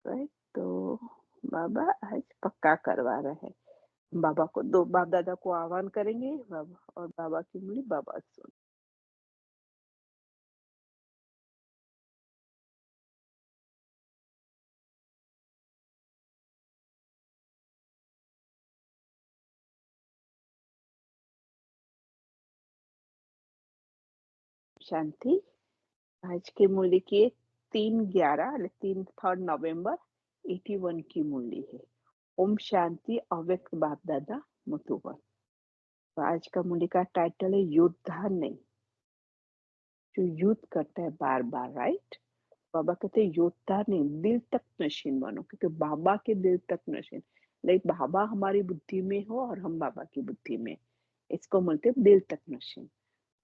Right. तो बाबा आज पक्का करवा रहे हैं। बाबा को दो बाप दादा को आह्वान करेंगे बाबा, और बाबा की उंगली बाबा सुन। शांति। आज की मूल्य की 3/11 3 नवंबर 81 की मूल्य है। ओम शांति अव्यक्त बाप दादा मधुबन। तो आज का मूल्य का टाइटल है योद्धा नहीं, जो युद्ध करता है बार बार, राइट। बाबा कहते हैं योद्धा नहीं, दिल तक नशीन बनो, क्योंकि बाबा के दिल तक नशीन। लाइक बाबा हमारी बुद्धि में हो और हम बाबा की बुद्धि में, इसको बोलते हैं दिल तक नशीन।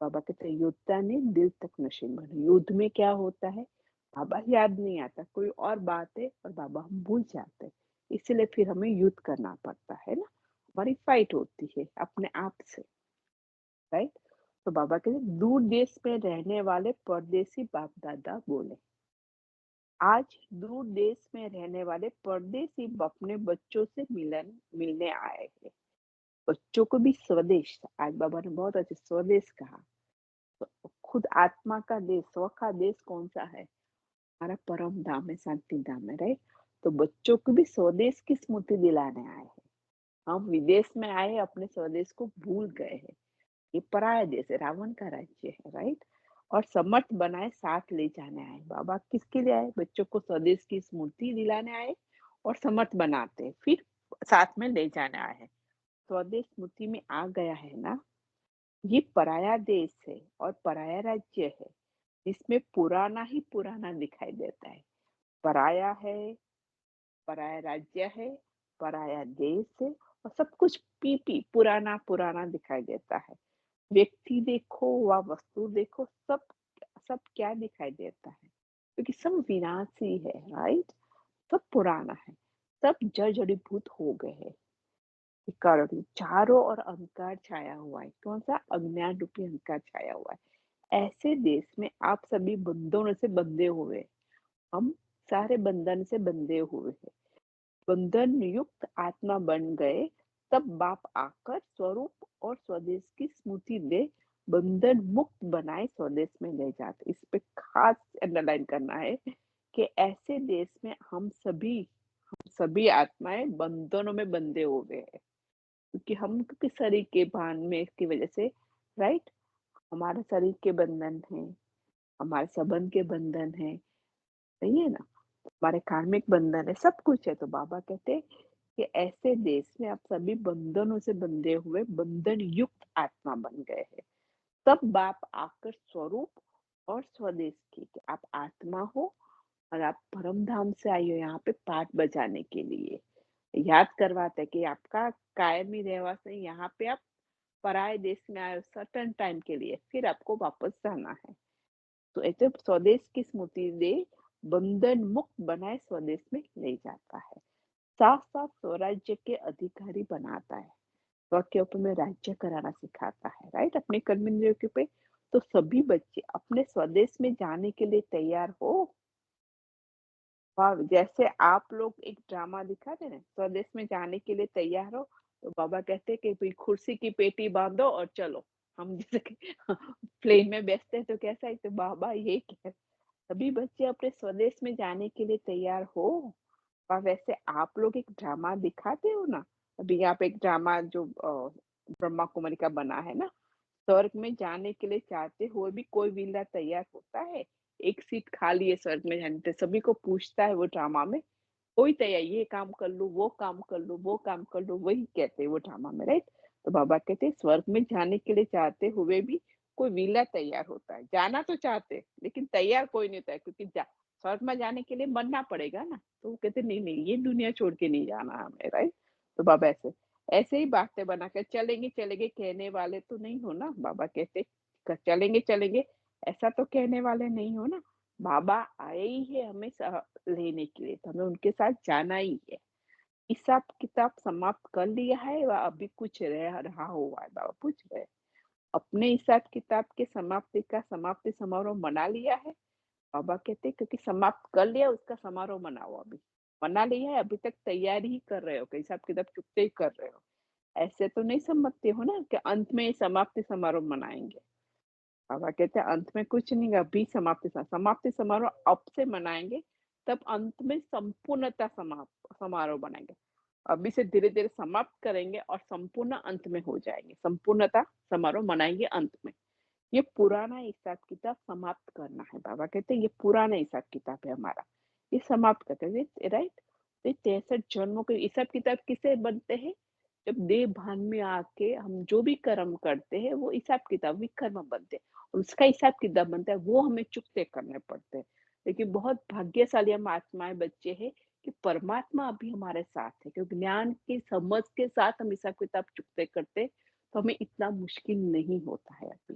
बाबा कहते हैं योद्धा ने दिल तक नशीन बनो। युद्ध में क्या होता है, बाबा याद नहीं आता, कोई और बात है और बाबा हम भूल जाते हैं। इसीलिए फिर हमें युद्ध करना पड़ता है ना, हमारी फाइट होती है अपने आप से, राइट। तो बाबा कहते हैं दूर देश में रहने वाले परदेसी बाप दादा बोले, आज दूर देश में रहने वाले परदेसी अपने बच्चों से मिलने आए हैं। बच्चों को भी स्वदेश, आज बाबा ने बहुत अच्छे स्वदेश कहा। तो खुद आत्मा का देश, स्व का देश कौन सा है, हमारा परम धाम है, शांति धाम है, राइट। तो बच्चों को भी स्वदेश की स्मृति दिलाने आए हैं। हम विदेश में आए, अपने स्वदेश को भूल गए हैं। ये पराया देश है, रावण का राज्य है, राइट। और समर्थ बनाए साथ ले जाने आए। बाबा किसके लिए आए, बच्चों को स्वदेश की स्मृति दिलाने आए और समर्थ बनाते फिर साथ में ले जाने आए हैं। स्वदेश स्मृति में आ गया है ना, ये पराया देश है और पराया राज्य है, इसमें पुराना ही पुराना दिखाई देता है। पराया है, पराया राज्य है, पराया देश है, और सब कुछ पी पुराना पुराना दिखाई देता है। व्यक्ति देखो व वस्तु देखो, सब सब क्या दिखाई देता है, क्योंकि सब विनाशी है, राइट। सब पुराना है, सब जड़ जड़ीभूत हो गए हैं। इस कारण चारों ओर अंधकार छाया हुआ है। कौन सा, अज्ञान रूपी अंधकार छाया हुआ है। ऐसे देश में आप सभी बंधनों से बंधे हुए, हम सारे बंधन से बंधे हुए हैं। बंधन युक्त आत्मा बन गए, तब बाप आकर स्वरूप और स्वदेश की स्मृति दे बंधन मुक्त बनाए स्वदेश में ले जाते। इस पे खास अंडरलाइन करना है कि ऐसे देश में हम सभी आत्माएं बंधनों में बंधे हुए हैं, क्योंकि हम क्योंकि शरीर के भान में की वजह से, राइट। हमारे शरीर के बंधन है, हमारे संबंध के बंधन है, सही है ना। हमारे कार्मिक बंधन है, सब कुछ है। तो बाबा कहते हैं कि ऐसे देश में आप सभी बंधनों से बंधे हुए बंधन युक्त आत्मा बन गए हैं। तब बाप आकर स्वरूप और स्वदेश की, कि आप आत्मा हो और आप परम धाम से आई हो यहाँ पे पाठ बजाने के लिए। याद करवाते हैं कि आपका कायमी रहवास नहीं, यहाँ पे आप पराये देश में आए हो सर्टेन टाइम के लिए, फिर आपको वापस जाना है। तो ऐसे स्वदेश की स्मृति दे बंधन मुक्त बनाए स्वदेश में ले जाता है। साफ साफ स्वराज्य के अधिकारी बनाता है, स्व के ऊपर में राज्य कराना सिखाता है, राइट, अपने कर्मेंद्रियों के पे। तो सभी बच्चे अपने स्वदेश में जाने के लिए तैयार हो। वाह, जैसे आप लोग एक ड्रामा दिखाते हैं ना, स्वदेश में जाने के लिए तैयार हो, तो बाबा कहते हैं कि भाई कुर्सी की पेटी बांधो और चलो। हम जैसे कि प्लेन में बैठते हैं तो कैसा है, तो बाबा ये कह, सभी बच्चे अपने स्वदेश में जाने के लिए तैयार हो। और वैसे आप लोग एक ड्रामा दिखाते हो ना, अभी यहाँ पे एक ड्रामा जो ब्रह्मा कुमारी का बना है ना, स्वर्ग में जाने के लिए चाहते हुए भी कोई विला तैयार होता है। एक सीट खाली है स्वर्ग में जाने, तो सभी को पूछता है वो ड्रामा में, कोई तैयार, ये काम कर लूं, वो काम कर लूं, वो काम कर लूं, वही कहते हैं वो ड्रामा में, राइट। तो बाबा कहते हैं स्वर्ग में जाने के लिए चाहते हुए भी कोई विला तैयार होता है। जाना तो चाहते हैं, लेकिन तैयार कोई नहीं होता है, क्योंकि स्वर्ग में जाने के लिए बनना पड़ेगा ना। तो वो कहते नहीं नहीं, ये दुनिया छोड़ के नहीं जाना हमें, राइट। तो बाबा ऐसे ऐसे ही बातें बनाकर चलेंगे चलेंगे कहने वाले तो नहीं हो ना। बाबा कहते चलेंगे चलेंगे ऐसा तो कहने वाले नहीं हो ना। बाबा आए ही है हमें लेने के लिए, तो हमें उनके साथ जाना ही है। हिसाब किताब समाप्त कर लिया है व अभी कुछ रह रहा हुआ है, बाबा पूछ रहे हैं। अपने हिसाब किताब के समाप्ति का समाप्ति समारोह मना लिया है। बाबा कहते क्योंकि समाप्त कर लिया, उसका समारोह मनाओ अभी। मना लिया है, अभी तक तैयारी ही कर रहे हो, कि हिसाब किताब चुकते ही कर रहे हो। ऐसे तो नहीं समझते हो ना कि अंत में समाप्ति समारोह मनाएँगे। बाबा कहते हैं अंत में कुछ नहीं, अभी समाप्ति समारोह अब से मनाएँगे, तब अंत में संपूर्णता समारोह बनाएँगे। अभी से धीरे-धीरे समाप्त करेंगे और संपूर्ण अंत में हो जाएँगे। संपूर्णता समारोह मनाएँगे अंत में। ये पुराना हिसाब-किताब समाप्त करना है। बाबा कहते हैं ये पुराना हिसाब-किताब है हमारा, ये समाप्त करते हैं, राइट? ये 63 जन्मों के हिसाब-किताब किससे बनते हैं? जब देह भान में आके हम जो भी कर्म करते हैं, वो हिसाब-किताब विकर्म बनते हैं और उसका हिसाब-किताब बनता है, वो हमें चुकते करने पड़ते हैं। लेकिन बहुत भाग्यशाली हम आत्माएँ बच्चे हैं कि परमात्मा अभी हमारे साथ है, क्योंकि ज्ञान की समझ के साथ हम हिसाब-किताब चुकते करते, तो हमें इतना मुश्किल नहीं होता है अभी।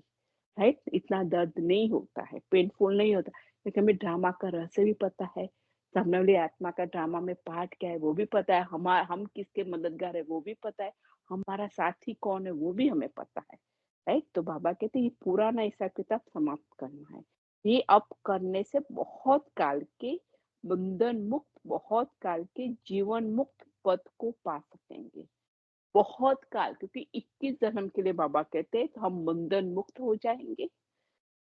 राइट? इतना दर्द नहीं होता है, पेनफुल नहीं होता, क्योंकि हमें ड्रामा का रहस्य भी पता है, सामने वाली आत्मा का ड्रामा में पार्ट क्या है वो भी पता है, हम किसके मददगार है वो भी पता है, हमारा साथी कौन है वो भी हमें पता है, राइट? तो बाबा कहते हैं ये पुराना हिसाब-किताब समाप्त करना है। ये अब करने से बहुत काल के बंधन मुक्त, बहुत काल के जीवन मुक्त पद को पा सकेंगे। बहुत काल, क्योंकि 21 जन्म के लिए बाबा कहते हैं तो हम बंधन मुक्त हो जाएँगे,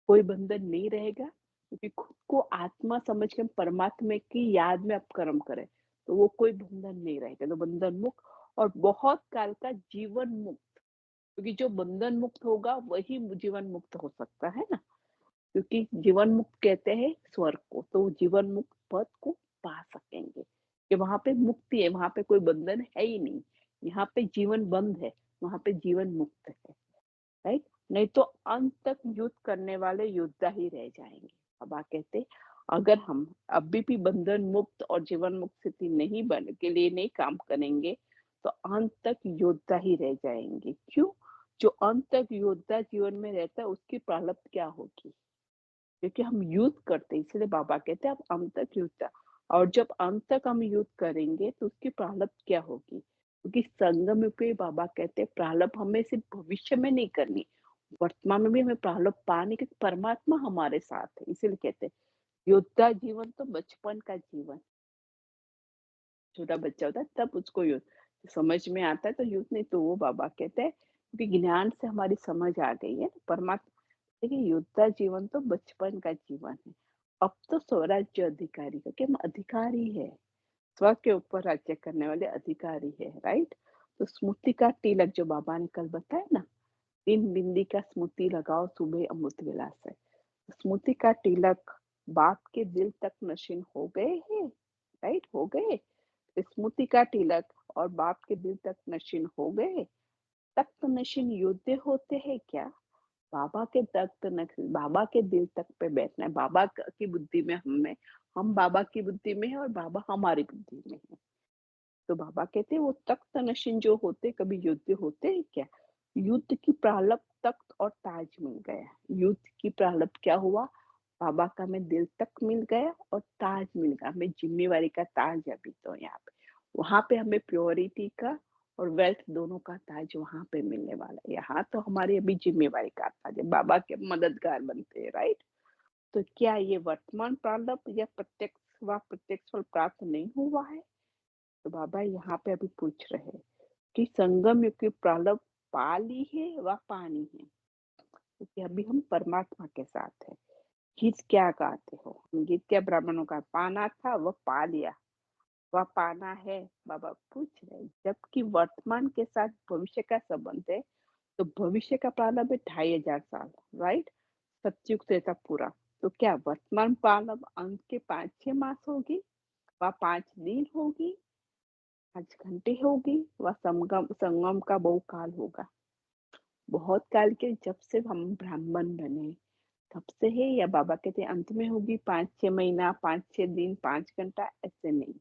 कोई बंधन नहीं रहेगा, क्योंकि खुद को आत्मा समझ के हम परमात्मा की याद में आप कर्म करें, तो वो कोई बंधन नहीं रहेगा, तो बंधन मुक्त और बहुत काल का जीवन मुक्त, क्योंकि जो बंधन मुक्त होगा वही जीवन मुक्त हो सकता है ना, क्योंकि जीवन मुक्त कहते हैं स्वर्ग को, तो जीवन मुक्त पद को पा सकेंगे, कि वहाँ पे मुक्ति है, वहाँ पे कोई बंधन है ही नहीं, यहाँ पे जीवन बंद है, वहाँ पे जीवन मुक्त है। राइट? नहीं तो अंत तक युद्ध करने वाले योद्धा ही रह जाएँगे। बाबा कहते अगर हम अभी भी बंधन मुक्त और जीवन मुक्त स्थिति नहीं बन के लिए नहीं काम करेंगे, तो अंत तक योद्धा ही रह जाएँगे। क्यों? जो अंत तक योद्धा जीवन में रहता है उसकी प्रारब्ध क्या होगी? क्योंकि हम युद्ध करते हैं, इसलिए बाबा कहते हैं आप अंत तक युद्ध, और जब अंत तक हम युद्ध करेंगे तो उसकी प्रारब्ध क्या होगी? क्योंकि संगम युग पे बाबा कहते हैं प्रारब्ध हमें सिर्फ भविष्य में नहीं करनी, वर्तमान में भी हमें प्रारब्ध पाने के, परमात्मा हमारे साथ है, इसीलिए कहते हैं योद्धा जीवन तो बचपन का जीवन, छोटा बच्चा होता है तब उसको युद्ध समझ में आता है, तो युद्ध नहीं, तो वो बाबा कहते हैं क्योंकि ज्ञान से हमारी समझ आ गई है ना परमात्मा। देखिए योद्धा जीवन तो बचपन का जीवन है, अब तो स्वराज्य अधिकारी का, कि हम अधिकारी है, स्व के ऊपर राज्य करने वाले अधिकारी है, राइट? तो स्मृति का तिलक जो बाबा ने कल बताया ना, 3 बिंदी का स्मृति लगाओ सुबह अमृत विलास है। स्मृति का तिलक बाप के दिल तक नशीन हो गए हैं, राइट? हो गए। स्मृति का तिलक और बाप के दिल तक नशीन हो गए, तख्त नशीन योद्धे होते हैं क्या? बाबा के तख्त नशीन, बाबा के दिल तक पे बैठना है, बाबा की बुद्धि में हम बाबा की बुद्धि में है और बाबा हमारी बुद्धि में है। तो बाबा कहते हैं वो तख्त नशीन जो होते कभी युद्ध होते हैं क्या? युद्ध की प्रारब्ध तख्त और ताज मिल गया, युद्ध की प्रारब्ध क्या हुआ? बाबा का हमें दिल तक मिल गया और ताज मिल गया, हमें जिम्मेवारी का ताज है अभी तो यहाँ पे, वहां पे हमें प्योरिटी का और वेल्थ दोनों का ताज वहां पे मिलने वाला है, यहाँ तो हमारी अभी जिम्मेवारी का ताज है, बाबा के मददगार बनते हैं, राइट? तो क्या ये वर्तमान प्रारब्ध या प्रत्यक्ष व प्रत्यक्ष फल प्राप्त नहीं हुआ है? तो बाबा यहाँ पे अभी पूछ रहे हैं कि संगम युग की प्रारब्ध पा ली है व पानी है, क्योंकि अभी हम परमात्मा के साथ है। गीत क्या गाते हो? गीत क्या ब्राह्मणों का पाना था वह पा लिया, वह पाना है, बाबा पूछ रहे हैं। जबकि वर्तमान के साथ भविष्य का संबंध है, तो भविष्य का प्रारंभ है 2500 साल, राइट? सतयुग त्रेता पूरा, तो क्या वर्तमान प्रारंभ अंत के 5-6 मास होगी, वह 5 दिन होगी, 5 घंटे होगी, वह संगम संगम का बहुकाल होगा। बहुत काल के जब से हम ब्राह्मण बने तब से है, या बाबा कहते हैं अंत में होगी 5-6 महीना, 5-6 दिन, 5 घंटा, ऐसे नहीं,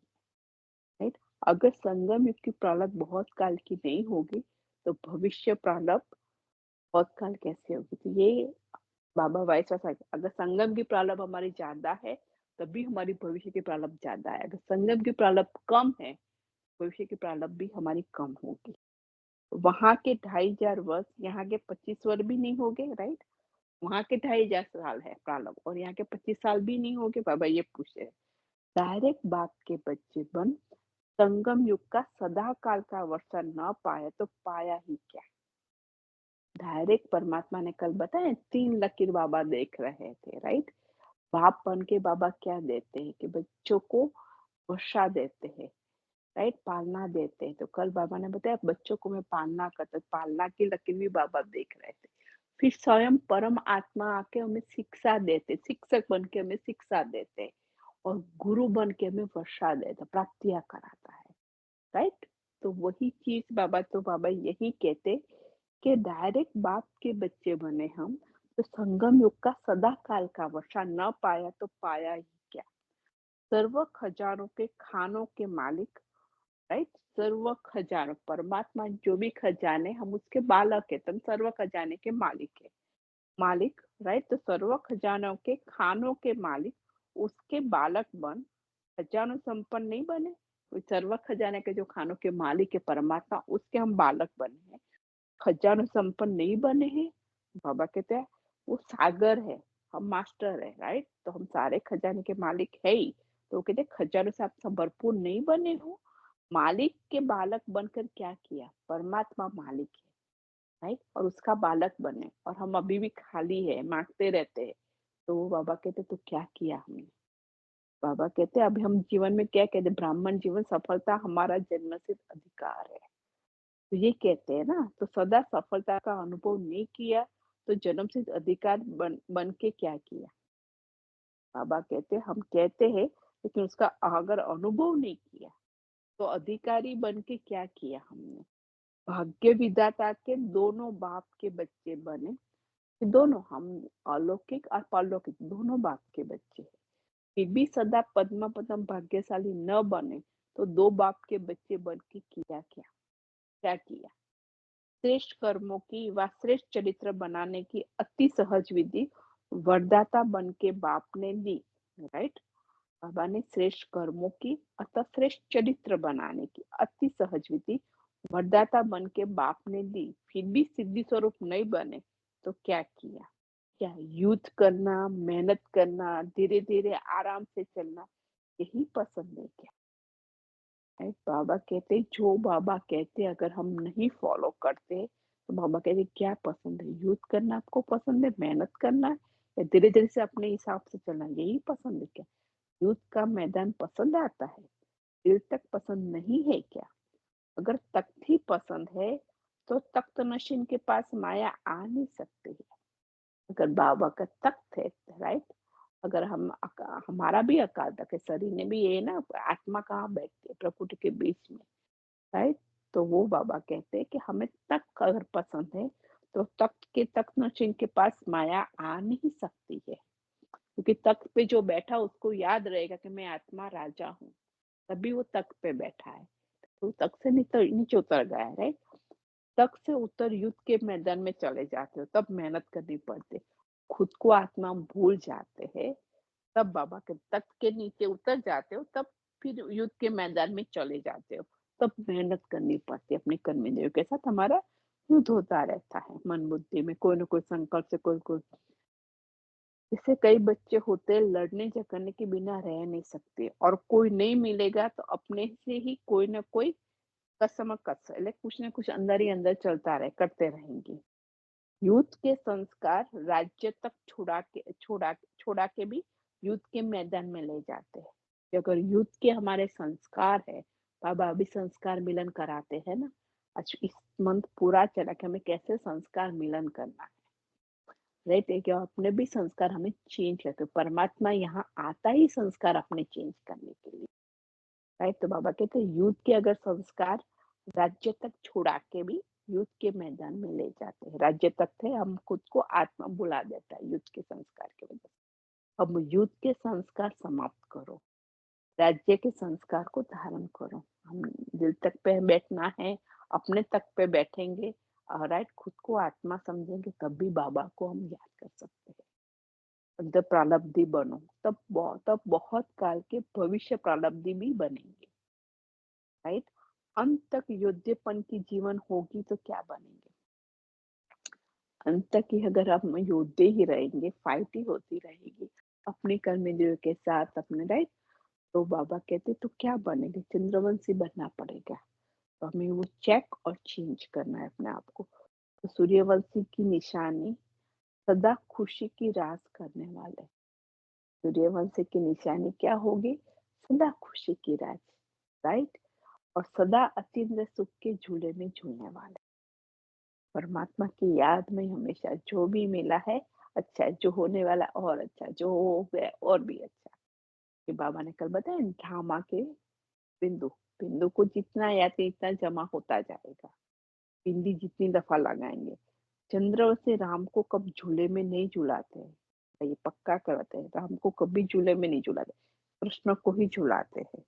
राइट? अगर संगम युग की प्रारब्ध बहुत काल की नहीं होगी, तो भविष्य प्रारब्ध बहुत काल कैसे होगी? तो ये बाबा वाइस वर्सा, अगर संगम की प्रारब्ध हमारी ज्यादा है, तभी हमारी भविष्य की प्रारब्ध ज्यादा है। अगर संगम की प्रारब्ध कम है, भविष्य की प्रारब्ध भी हमारी कम होगी। वहाँ के 2500 वर्ष, यहाँ के 25 वर्ष भी नहीं होंगे, राइट? वहाँ के 2500 साल है प्रारब्ध और यहाँ के 25 साल भी नहीं होंगे, बाबा ये पूछ रहे हैं। डायरेक्ट बाप के बच्चे बन संगम युग का सदा काल का वर्षा न पाया तो पाया ही क्या। डायरेक्ट परमात्मा ने कल बताया 3 लकीर बाबा देख रहे थे, राइट। बाप बन के बाबा क्या देते हैं कि बच्चों को वर्षा देते हैं, राइट, पालना देते हैं। तो कल बाबा ने बताया बच्चों को मैं पालना करता, पालना की लकीर भी बाबा देख रहे थे। फिर स्वयं परम आत्मा आके हमें शिक्षा देते, शिक्षक बन के हमें शिक्षा देते और गुरु बन के हमें वर्षा देता, प्राप्तियां कराता है, राइट। तो वही चीज बाबा, तो बाबा यही कहते कि डायरेक्ट बाप के बच्चे बने हम तो संगम युग का सदा काल का वर्षा न पाया तो पाया ही क्या। सर्व खजानों के खानों के मालिक, राइट। सर्व खजानों, परमात्मा जो भी खजाने, हम उसके बालक है, तुम सर्व खजाने के मालिक है, मालिक, राइट। तो सर्व खजानों के खानों के मालिक, उसके बालक बन खजानो संपन्न नहीं बने। कोई सर्व खजाने के जो खानों के मालिक है परमात्मा, उसके हम बालक बने हैं, खजानो संपन्न नहीं बने हैं। बाबा कहते हैं वो सागर है, हम मास्टर है, राइट। तो हम सारे खजाने के मालिक है ही। तो वो कहते खजानों से आप सब भरपूर नहीं बने हो, मालिक के बालक बनकर क्या किया, परमात्मा मालिक है, राइट, और उसका बालक बने और हम अभी भी खाली है, मांगते रहते हैं। तो वो बाबा कहते तो क्या किया हमने। बाबा कहते अभी हम जीवन में क्या कहते, ब्राह्मण जीवन सफलता हमारा जन्मसिद्ध अधिकार है। तो ये कहते हैं ना, तो सदा सफलता का अनुभव नहीं किया तो जन्मसिद्ध अधिकार बन के क्या किया। बाबा कहते हम कहते हैं लेकिन उसका अगर अनुभव नहीं किया तो अधिकारी बन के क्या किया हमने। भाग्य विधाता के दोनों बाप के बच्चे बने, दोनों हम अलौकिक और परलौकिक दोनों बाप के बच्चे हैं। फिर भी सदा पद्म पद्म भाग्यशाली न बने तो दो बाप के बच्चे बन के किया क्या, क्या किया। श्रेष्ठ कर्मों की व श्रेष्ठ चरित्र बनाने की अति सहज विधि वरदाता बन के बाप ने दी, राइट। बाबा ने श्रेष्ठ कर्मों की अतः श्रेष्ठ चरित्र बनाने की अति सहज विधि वरदाता बन के बाप ने दी, फिर भी सिद्धि स्वरूप नहीं बने तो क्या किया। क्या युद्ध करना, मेहनत करना, धीरे धीरे आराम से चलना, यही पसंद है क्या। राइट। बाबा कहते जो बाबा कहते अगर हम नहीं फॉलो करते तो बाबा कहते क्या पसंद है, युद्ध करना आपको पसंद है, मेहनत करना है, या धीरे धीरे से अपने हिसाब से चलना, यही पसंद है क्या। युद्ध का मैदान पसंद आता है, दिल तक पसंद नहीं है क्या। अगर तख्त ही पसंद है तो तख्त नशीन के पास माया आ नहीं सकती है। अगर बाबा का तख्त है, राइट, अगर हमारा भी अकाल तक है, शरीर ने भी ये ना, आत्मा कहाँ बैठती है प्रकृति के बीच में, राइट। तो वो बाबा कहते हैं कि हमें तख्त अगर पसंद है तो तख्त के तख्त नशीन के पास माया आ नहीं सकती है, क्योंकि तख्त पे जो बैठा उसको याद रहेगा कि मैं आत्मा राजा हूँ, तभी वो तख्त पे बैठा है। तो तख्त से नीचे उतर गया है, राइट। तख्त से उतर युद्ध के मैदान में चले जाते हो तब मेहनत करनी पड़ती है। खुद को आत्मा भूल जाते हैं तब बाबा के तख्त के नीचे उतर जाते हो, तब फिर युद्ध के मैदान में चले जाते हो, तब मेहनत करनी पड़ती है। अपने कर्मेंद्रियों के साथ हमारा युद्ध होता रहता है, मन बुद्धि में कोई ना कोई संकल्प से कोई कोई। जैसे कई बच्चे होते हैं लड़ने झगड़ने के बिना रह नहीं सकते, और कोई नहीं मिलेगा तो अपने से ही कोई ना कोई कसम कस कुछ ना कुछ अंदर ही अंदर चलता रहे, करते रहेंगे। युद्ध के संस्कार राज्य तक छोड़ा के भी युद्ध के मैदान में ले जाते हैं। कि अगर युद्ध के हमारे संस्कार है, बाबा अभी संस्कार मिलन कराते हैं ना, आज इस मंथ पूरा चला कि हमें कैसे संस्कार मिलन करना है, राइट। है कि अपने भी संस्कार हमें चेंज करते, परमात्मा यहाँ आता ही संस्कार अपने चेंज करने के लिए, राइट। तो बाबा कहते हैं युद्ध के अगर संस्कार राज्य तक छुड़ा के भी युद्ध के मैदान में ले जाते हैं। राज्य तक थे, हम खुद को आत्मा बुला देता है युद्ध के संस्कार की वजह से। अब युद्ध के संस्कार समाप्त करो, राज्य के संस्कार को धारण करो। हम दिल तक पे बैठना है, अपने तक पे बैठेंगे और राइट खुद को आत्मा समझेंगे, तभी बाबा को हम याद कर सकते हैं। जब प्रालब्धि बनो तब बहुत काल के भविष्य प्रालब्धि भी बनेंगे, राइट। अंत तक योद्धेपन की जीवन होगी तो क्या बनेंगे। अंत तक ही अगर हम योद्धे ही रहेंगे, फाइट ही होती रहेगी अपने कर्मेंद्रियों के साथ अपने, राइट, तो बाबा कहते तो क्या बनेंगे, चंद्रवंशी बनना पड़ेगा। तो हमें वो चेक और चेंज करना है अपने आप को। तो सूर्यवंशी की निशानी सदा खुशी की रास करने वाले। सूर्यवंशी की निशानी क्या होगी? सदा खुशी की रास, राइट। और सदा अतीन्द्र सुख के झूले में झूलने वाले। परमात्मा की याद में हमेशा जो भी मिला है अच्छा है, जो होने वाला और अच्छा, जो हो गया और भी अच्छा। कि बाबा ने कल बताया ड्रामा के बिंदु, बिंदु को जितना याद है इतना जमा होता जाएगा। बिंदी जितनी दफा लगाएंगे। चंद्र से राम को कब झूले में नहीं झुलाते हैं, तो ये पक्का करते हैं, राम को कभी झूले में नहीं झुलाते, कृष्ण को ही झुलाते हैं।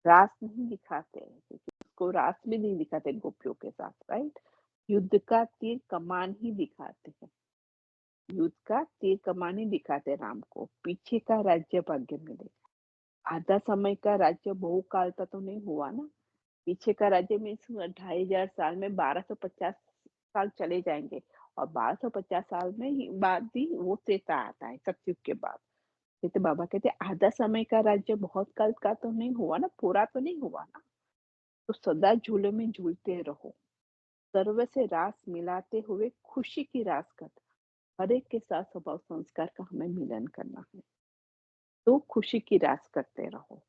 रास नहीं दिखाते हैं, क्योंकि उसको रास भी नहीं दिखाते गोपियों के साथ, राइट। युद्ध का तीर कमान ही दिखाते हैं, युद्ध का तीर कमान ही दिखाते हैं राम को, पीछे का राज्य भाग्य मिलेगा। आधा समय का राज्य बहुकाल तक तो नहीं हुआ ना। पीछे का राज्य में 2500 साल में 1250 साल चले जाएंगे, और 1250 साल में ही बाद ही वो त्रेता आता है, सतयुग के बाद। कहते बाबा कहते आधा समय का राज्य बहुत काल का तो नहीं हुआ ना, पूरा तो नहीं हुआ ना। तो सदा झूले में झूलते रहो, सर्व से रास मिलाते हुए खुशी की रास कर। हर एक के साथ स्वभाव संस्कार का हमें मिलन करना है, तो खुशी की रास करते रहो।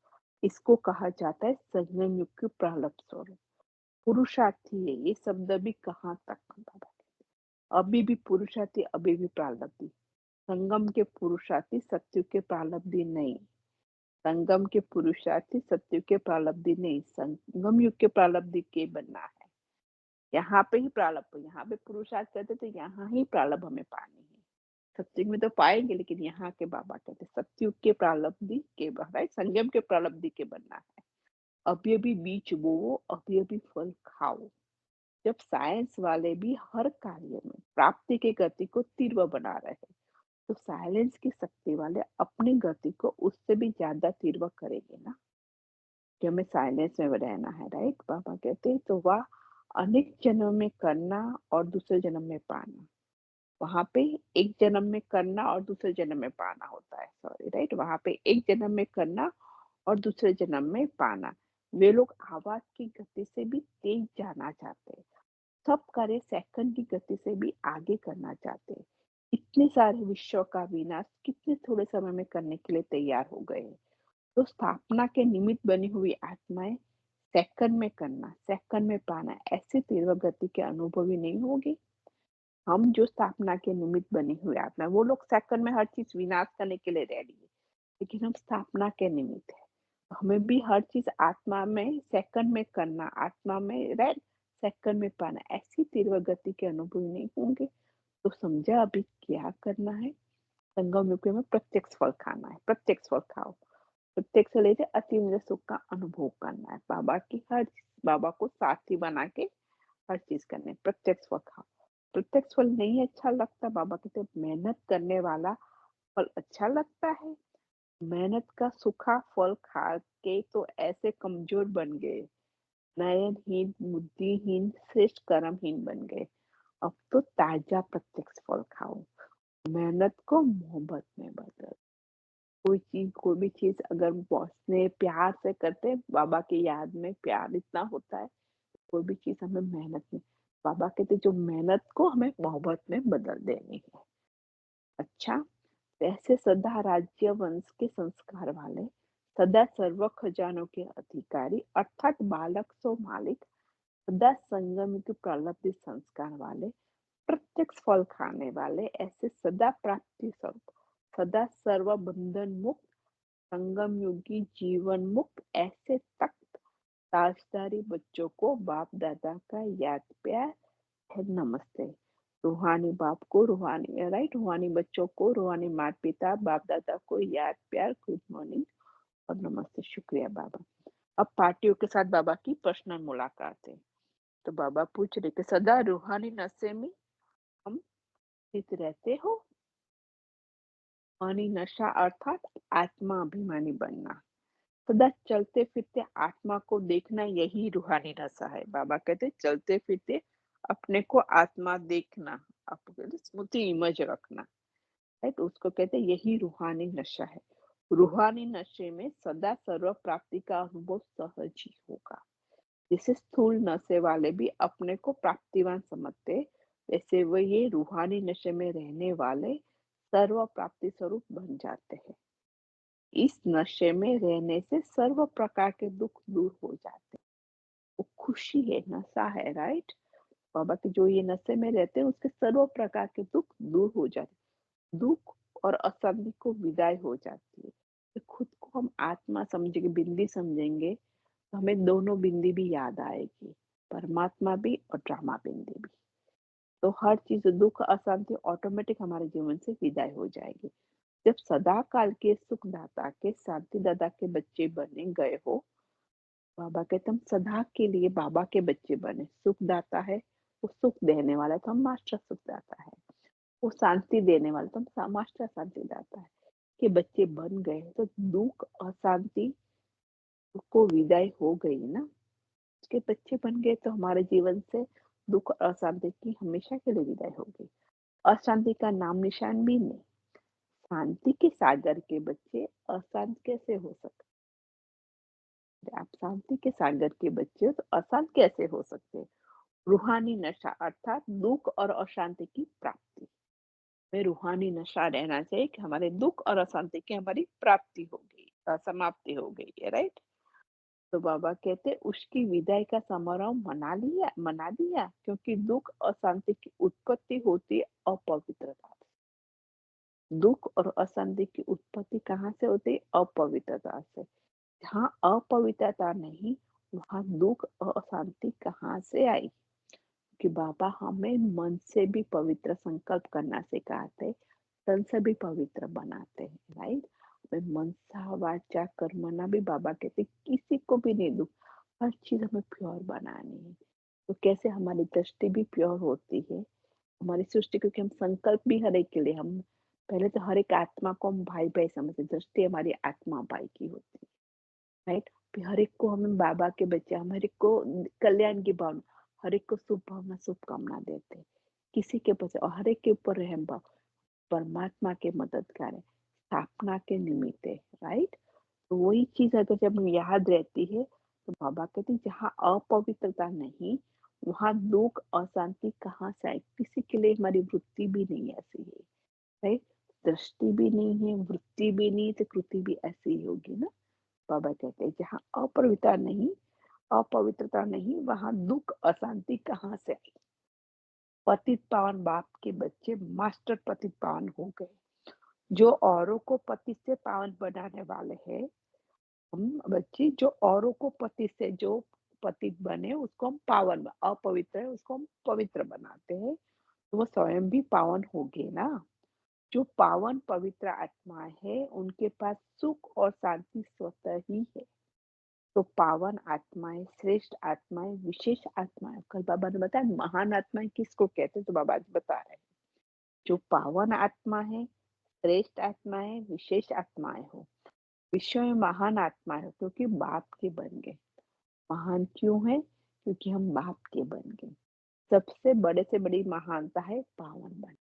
इसको कहा जाता है संगम युग की प्रारब्ध स्वरूप। पुरुषार्थी है ये शब्द भी कहाँ तक बाबा कहते हैं। अभी भी पुरुषार्थी, अभी भी प्रारब्धी। संगम के पुरुषार्थी, सत्यु के प्रारब्धी नहीं। संगम के पुरुषार्थी, सत्यु के प्रारब्धी नहीं, संगम युग के प्रारब्धी के बनना है। यहाँ पे ही प्रारब्ध, यहाँ पे पुरुषार्थ करते तो यहाँ ही प्रारब्ध हमें पानी है। सत्युग में तो पाएंगे, लेकिन यहाँ के बाबा कहते सत्युग के प्रारब्धी के, राइट, संगम के प्रारब्धी के बनना है। अभी अभी बीज बोओ, अभी अभी फल खाओ। जब साइंस वाले भी हर कार्य में प्राप्ति की गति को तीव्र बना रहे हैं, तो साइलेंस की शक्ति वाले अपनी गति को उससे भी ज्यादा तीव्र करेंगे ना। कि हमें साइलेंस में रहना है, राइट। बाबा कहते हैं तो वह अनेक जन्म में करना और दूसरे जन्म में पाना। वहां पे एक जन्म में करना और दूसरे जन्म में पाना होता है, सॉरी, राइट। वहां पे एक जन्म में करना और दूसरे जन्म में पाना। वे लोग आवाज की गति से भी तेज जाना चाहते हैं, सब कार्य सेकंड की गति से भी आगे करना चाहते हैं। इतने सारे विश्व का विनाश कितने थोड़े समय में करने के लिए तैयार हो गए हैं। तो स्थापना के निमित्त बनी हुई आत्माएं सेकंड में करना, सेकंड में पाना, ऐसे तीव्र गति के अनुभवी नहीं होगी। हम जो स्थापना के निमित्त बने हुए आत्मा, वो लोग सेकंड में हर चीज विनाश करने के लिए रेडी है, लेकिन हम स्थापना के निमित्त है। तो हमें भी हर चीज आत्मा में सेकंड में करना, आत्मा में रेड, सेकंड में पाना, ऐसी तीव्र गति के अनुभव नहीं होंगे। तो समझा अभी क्या करना है। संगम युग में प्रत्यक्ष फल खाना है, प्रत्यक्ष फल खाओ। प्रत्यक्ष लेते अतीन्द्र सुख का अनुभव करना है, बाबा की हर बाबा को साथी बना के हर चीज करने, प्रत्यक्ष फल खाओ। प्रत्यक्ष फल नहीं अच्छा लगता, बाबा कहते मेहनत करने वाला फल अच्छा लगता है। मेहनत का सूखा फल खा के तो ऐसे कमजोर बन गए, नयनहीन, बुद्धिहीन, श्रेष्ठ कर्महीन बन गए। अब तो ताजा प्रत्यक्ष फल खाओ, मेहनत को मोहब्बत में बदल। कोई भी चीज अगर बॉस ने प्यार से करते, बाबा की याद में प्यार इतना होता है, कोई भी चीज हमें मेहनत में, बाबा कहते जो मेहनत को हमें मोहब्बत में बदल देनी है। अच्छा, वैसे सदा राज्य वंश के संस्कार वाले, सदा सर्व खजानों के अधिकारी अर्थात बालक सो मालिक, सदा संगम की प्रलब्धि संस्कार वाले, प्रत्यक्ष फल खाने वाले, ऐसे सदा प्राप्ति स्वरूप, सदा सर्व बंधन मुक्त, संगम युगी जीवन मुक्त, ऐसे तख्त ताजदारी बच्चों को बाप दादा का याद प्यार है, नमस्ते। रूहानी बाप को, रूहानी, राइट, रूहानी बच्चों को, रूहानी माता पिता बाप दादा को याद प्यार, गुड मॉर्निंग और नमस्ते, शुक्रिया बाबा। अब पार्टियों के साथ बाबा की पर्सनल मुलाकात है। तो बाबा पूछ रहे कि सदा रूहानी नशे में हम स्थित रहते हो। रूहानी नशा अर्थात आत्मा अभिमानी बनना, सदा चलते फिरते आत्मा को देखना, यही रूहानी नशा है। बाबा कहते चलते फिरते अपने को आत्मा देखना, आपको स्मृति इमेज रखना, राइट, उसको कहते यही रूहानी नशा है। रूहानी नशे में सदा सर्व प्राप्ति का अनुभव सहज ही होगा। जैसे स्थूल नशे वाले भी अपने को प्राप्तिवान समझते, वैसे वो ये रूहानी नशे में रहने वाले सर्व प्राप्ति स्वरूप बन जाते हैं। इस नशे में रहने से सर्व प्रकार के दुख दूर हो जाते हैं। वो खुशी है, नशा है, राइट? बाबा के जो ये नशे में रहते हैं उसके सर्व प्रकार के दुख दूर हो जाते हैं। दुख और अशांति को विदाई हो जाती है। तो खुद को हम आत्मा समझेंगे, बिंदी समझेंगे, तो हमें दोनों बिंदी भी याद आएगी, परमात्मा भी और ड्रामा बिंदी भी। तो हर चीज दुख अशांति ऑटोमेटिक हमारे जीवन से विदाई हो जाएगी। जब सदा काल के सुखदाता के शांति दादा के बच्चे बने गए हो, बाबा कहते हम सदा के लिए बाबा के बच्चे बने। सुखदाता है, वो सुख देने वाला है, तो हम मास्टर सुखदाता है। वो शांति देने वाला, तो हम मास्टर शांति दाता है के बच्चे बन गए। तो दुख अशांति को विदाई हो गई ना, उसके बच्चे बन गए, तो हमारे जीवन से दुख और अशांति की हमेशा के लिए विदाई हो गई। अशांति का नाम निशान भी नहीं। शांति के सागर के बच्चे अशांत कैसे हो सकते? आप शांति के सागर के बच्चे हो तो अशांत कैसे हो सकते? रूहानी नशा अर्थात दुख और अशांति की प्राप्ति में रूहानी नशा रहना चाहिए कि हमारे दुख और अशांति की हमारी प्राप्ति हो गई, समाप्ति हो गई है, राइट? तो बाबा कहते उसकी विदाई का समारोह मना दिया, क्योंकि दुख और शांति की उत्पत्ति होती है अपवित्रता से। दुख और अशांति की उत्पत्ति कहाँ से होती है? अपवित्रता से। जहाँ अपवित्रता नहीं, वहाँ दुख और अशांति कहाँ से आई? कि बाबा हमें मन से भी पवित्र संकल्प करना सिखाते हैं, तन से भी पवित्र बनाते हैं, राइट? हमें मनसा वाचा कर्मणा भी बाबा कहते किसी को भी नहीं दुख, हर चीज हमें प्योर बनानी है। तो कैसे हमारी दृष्टि भी प्योर होती है, हमारी सृष्टि, क्योंकि हम संकल्प भी हर एक के लिए, हम पहले तो हर एक आत्मा को हम भाई भाई समझते, दृष्टि हमारी आत्मा भाई की होती है, राइट? फिर हर एक को हमें बाबा के बच्चे, हम हर एक को कल्याण की भावना, हर एक को शुभ भावना शुभकामना देते हैं, किसी के बच्चे, और हर एक के ऊपर रहम भाव, परमात्मा के मददगार है, स्थापना के निमित्त है, राइट? तो वही चीज अगर जब याद रहती है, तो बाबा कहते हैं जहाँ अपवित्रता नहीं, वहाँ दुख अशांति कहाँ से आए? किसी के लिए हमारी वृत्ति भी नहीं ऐसी है, राइट? दृष्टि भी नहीं है, वृत्ति भी नहीं, तो कृति भी ऐसी ही होगी ना। बाबा कहते हैं जहाँ अपवित्रता नहीं, वहां दुख अशांति कहाँ से आई? पतित पावन बाप के बच्चे मास्टर पतित पावन हो गए, जो औरों को पति से पावन बनाने वाले हैं। हम बच्चे जो औरों को पति से, जो पतित बने उसको हम पावन, अपवित्र है उसको हम पवित्र बनाते हैं, तो वो स्वयं भी पावन हो गए ना। जो पावन पवित्र आत्माएं है उनके पास सुख और शांति स्वतः ही है। तो पावन आत्माएं, श्रेष्ठ आत्माएं, विशेष आत्माएं, कल बाबा ने बताया महान आत्माएं किसको कहते हैं, तो बाबा आज बता रहे हैं जो पावन आत्मा है, श्रेष्ठ आत्माएं, विशेष आत्माएं हो, विश्व में महान आत्माएं हो, क्योंकि बाप के बन गए। महान क्यों है? क्योंकि हम बाप के बन गए। सबसे बड़े से बड़ी महानता है पावन बन,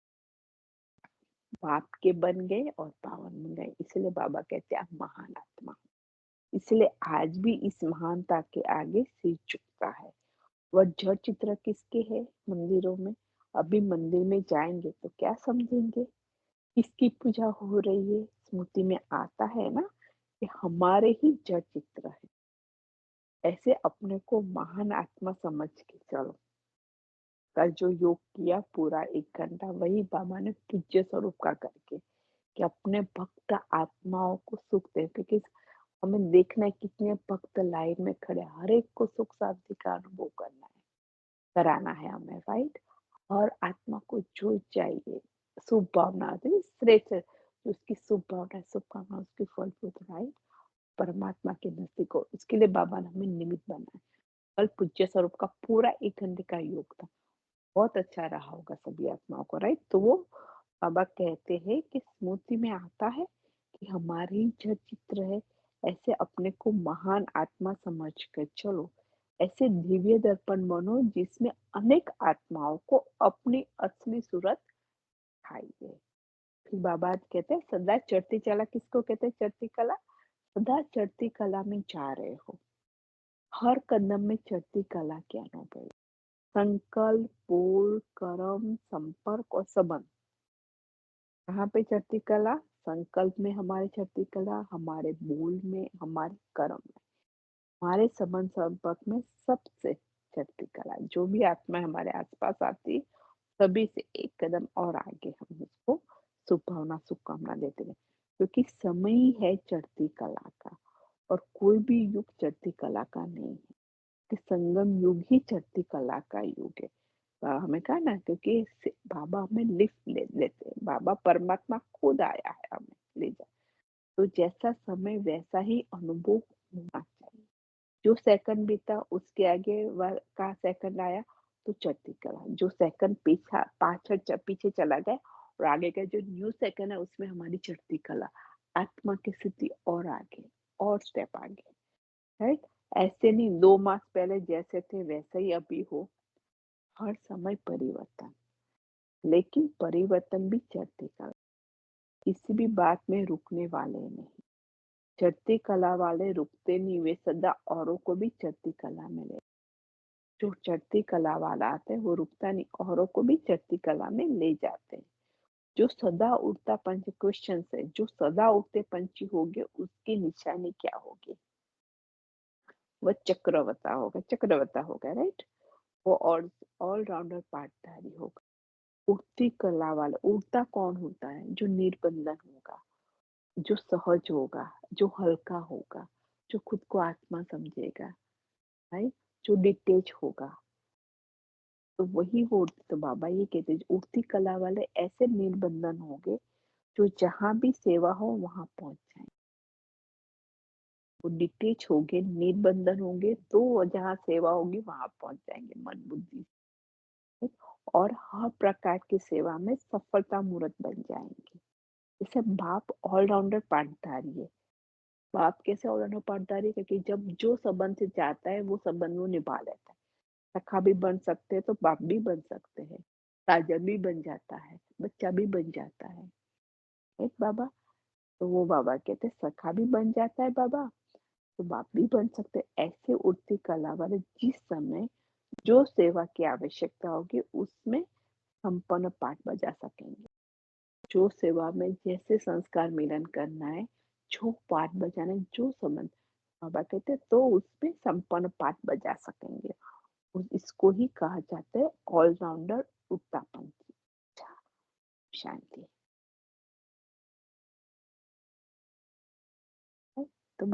बाप के बन गए और पावन बन गए, इसलिए बाबा कहते हैं आप महान आत्मा। इसलिए आज भी इस महानता के आगे सिर झुकता है। वह जड़ चित्र किसके है मंदिरों में? अभी मंदिर में जाएंगे तो क्या समझेंगे किसकी पूजा हो रही है? स्मृति में आता है ना कि हमारे ही जड़ चित्र है। ऐसे अपने को महान आत्मा समझ के चलो। कल जो योग किया पूरा 1 घंटा, वही बाबा ने पूज्य स्वरूप का करके कि अपने भक्त आत्माओं को सुख दे, क्योंकि हमें देखना है कितने भक्त लाइन में खड़े, हर एक को सुख शांति का अनुभव करना है, कराना है हमें, राइट? और आत्मा को जो चाहिए शुभ भावना आती है, श्रेष्ठ जो उसकी शुभ भावना शुभकामना उसकी फलप्रूत, राइट? परमात्मा के नजदीक हो, उसके लिए बाबा ने हमें निमित्त बनाया। कल पूज्य स्वरूप का पूरा 1 घंटे का योग था, बहुत अच्छा रहा होगा सभी आत्माओं को, राइट? तो वो बाबा कहते हैं कि स्मृति में आता है कि हमारे ही जो चित्र है, ऐसे अपने को महान आत्मा समझ कर चलो। ऐसे दिव्य दर्पण बनो जिसमें अनेक आत्माओं को अपनी असली सूरत दिखाई दे। फिर बाबा कहते हैं सदा चढ़ती कला किसको कहते हैं? चढ़ती कला, सदा चढ़ती कला में जा रहे हो, हर कदम में चढ़ती कला के अनुभव, संकल्प, बोल, कर्म, संपर्क और संबंध। कहाँ पे चढ़ती कला? संकल्प में हमारे चढ़ती कला, हमारे बोल में, हमारे कर्म में, हमारे संबंध संपर्क में, सबसे चढ़ती कला। जो भी आत्मा हमारे आसपास आती है, सभी से एक कदम और आगे हम उसको शुभभावना शुभकामना देते हैं, क्योंकि समय ही है चढ़ती कला का, और कोई भी युग चढ़ती कला का नहीं है, कि संगम युग ही चढ़ती कला का युग है। हमें कहा ना, क्योंकि बाबा हमें लिफ्ट ले लेते हैं, बाबा परमात्मा खुद आया है हमें ले जा, तो जैसा समय वैसा ही अनुभव होना चाहिए। जो सेकंड बीता उसके आगे का सेकंड आया तो चढ़ती कला, जो सेकंड पीछे चला गया और आगे का जो न्यू सेकंड है उसमें हमारी चढ़ती कला, आत्मा की स्थिति और आगे, और स्टेप आगे, राइट। ऐसे नहीं 2 मास पहले जैसे थे वैसे ही अभी हो, हर समय परिवर्तन, लेकिन परिवर्तन भी चढ़ती कला, किसी भी बात में रुकने वाले नहीं। चढ़ती कला वाले रुकते नहीं, वे सदा औरों को भी चढ़ती कला में ले, जो चढ़ती कला वाला आता है वो रुकता नहीं, औरों को भी चढ़ती कला में ले जाते हैं। जो सदा उड़ता पंछी, क्वेश्चन है, जो सदा उड़ते पंछी होगे उसकी निशानी क्या होगी? वह चक्रवता होगा, राइट। वो ऑलराउंडर पाठधारी होगा। उड़ती कला वाला, उड़ता कौन होता है? जो निर्बंधन होगा, जो सहज होगा, जो हल्का होगा, जो खुद को आत्मा समझेगा, राइट, जो डिटेच होगा, तो वही वो। तो बाबा ये कहते हैं उड़ती कला वाले ऐसे निर्बंधन होंगे जो जहां भी सेवा हो वहां पहुंच जाए। वो डिटेच होंगे, निर्बंधन होंगे, तो वो जहाँ सेवा होगी वहां पहुंच जाएंगे मन बुद्धि से, और हर प्रकार की सेवा में सफलता मूर्त बन जाएंगे। जैसे बाप ऑलराउंडर पाठधारी है। बाप कैसे ऑलराउंडर पाठधारी है? क्योंकि जब जो संबंध से जाता है वो संबंध वो निभा लेता है। सखा भी बन सकते हैं तो बाप भी बन सकते हैं, राजा भी बन जाता है, बच्चा भी बन जाता है, एक बाबा। तो वो बाबा कहते सखा भी बन जाता है बाबा, तो बाप भी बन सकते हैं। ऐसे उड़ती कला वाले जिस समय जो सेवा की आवश्यकता होगी उसमें संपन्न पाठ बजा सकेंगे। जो सेवा में जैसे संस्कार मिलन करना है, जो पाठ बजाना है, जो संबंध, बाबा कहते तो उसमें संपन्न पाठ बजा सकेंगे। इसको ही कहा जाता है ऑलराउंडर उड़ता पंछी। शांति।